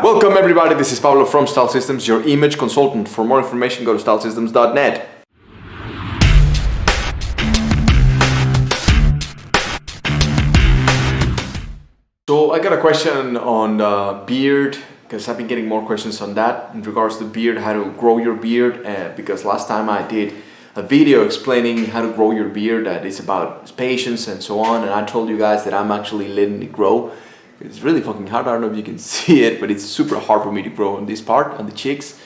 Welcome everybody, this is Pablo from Style Systems, your image consultant. For more information, go to stylesystems.net. So I got a question on beard, because I've been getting more questions on that in regards to beard, how to grow your beard, because last time I did a video explaining how to grow your beard that is about patience and so on, and I told you guys that I'm actually letting it grow. It's really fucking hard. I don't know if you can see it, but it's super hard for me to grow on this part, on the cheeks.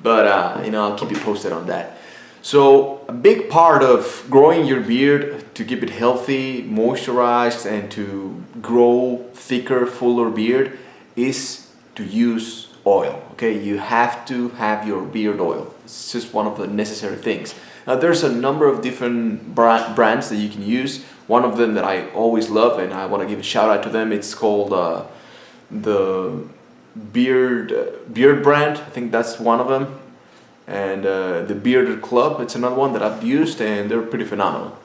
But you know, I'll keep you posted on that. So a big part of growing your beard to keep it healthy, moisturized, and to grow thicker, fuller beard is to use oil. Okay, you have to have your beard oil. It's just one of the necessary things. Now there's a number of different brands that you can use. One of them that I always love, and I want to give a shout out to them, it's called the Beard brand. I think that's one of them. And the Bearded Club, it's another one that I've used, and they're pretty phenomenal.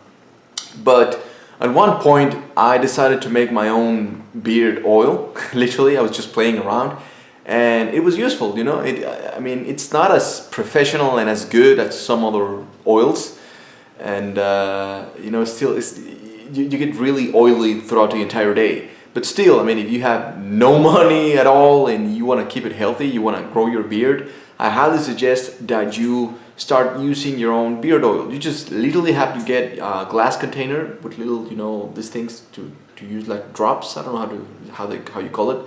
But at one point I decided to make my own beard oil. Literally, I was just playing around, and it was useful, you know. I mean, it's not as professional and as good as some other oils, and you know, still you get really oily throughout the entire day. But still, I mean, if you have no money at all and you want to keep it healthy, you want to grow your beard, I highly suggest that you start using your own beard oil. You just literally have to get a glass container with little, you know, these things to use like drops. I don't know how you call it.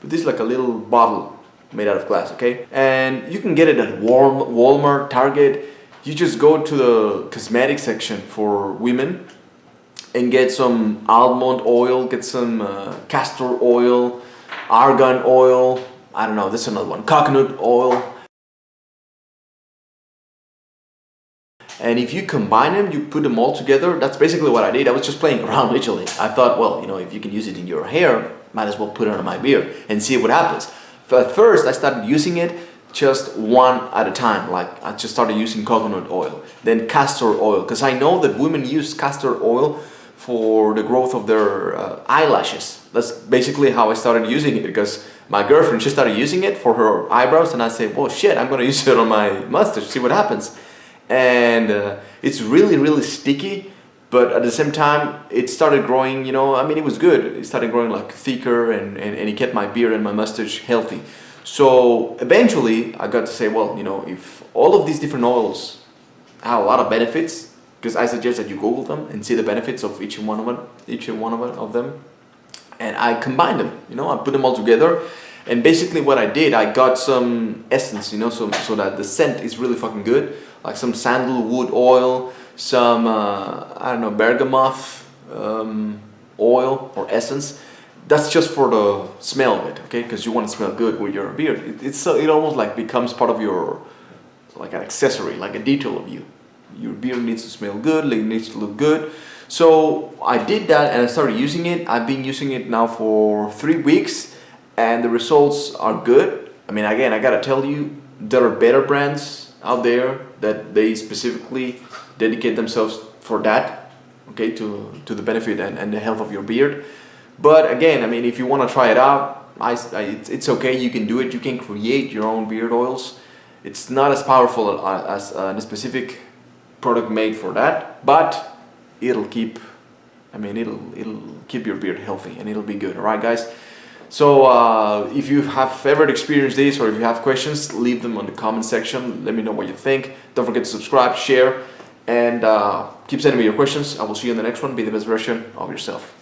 But this is like a little bottle made out of glass, okay? And you can get it at Walmart, Target. You just go to the cosmetic section for women and get some almond oil, get some castor oil, argan oil, I don't know, this is another one, coconut oil. And if you combine them, you put them all together, that's basically what I did. I was just playing around, literally. I thought, well, you know, if you can use it in your hair, might as well put it on my beard and see what happens. At first, I started using it just one at a time. Like I just started using coconut oil, then castor oil, because I know that women use castor oil for the growth of their eyelashes. That's basically how I started using it, because my girlfriend, she started using it for her eyebrows, and I said, well shit, I'm gonna use it on my mustache, see what happens. And it's really sticky, but at the same time it started growing, you know, I mean, it was good. It started growing like thicker, and it kept my beard and my mustache healthy. So eventually I got to say, well, you know, if all of these different oils have a lot of benefits, because I suggest that you Google them and see the benefits of each one of them. And I combined them, you know, I put them all together. And basically what I did, I got some essence, you know, so that the scent is really fucking good. Like some sandalwood oil, some, I don't know, bergamot oil or essence. That's just for the smell of it, okay? Because you want to smell good with your beard. It almost like becomes part of your, like an accessory, like a detail of you. Your beard needs to smell good, it needs to look good. So I did that and I started using it. I've been using it now for 3 weeks and the results are good. I mean, again, I gotta tell you, there are better brands out there that they specifically dedicate themselves for that, okay, to the benefit and the health of your beard. But again, I mean, if you want to try it out, it's okay, you can do it. You can create your own beard oils. It's not as powerful as a specific product made for that, but it'll keep your beard healthy and it'll be good. All right, guys? So if you have ever experienced this, or if you have questions, leave them on the comment section. Let me know what you think. Don't forget to subscribe, share, and keep sending me your questions. I will see you in the next one. Be the best version of yourself.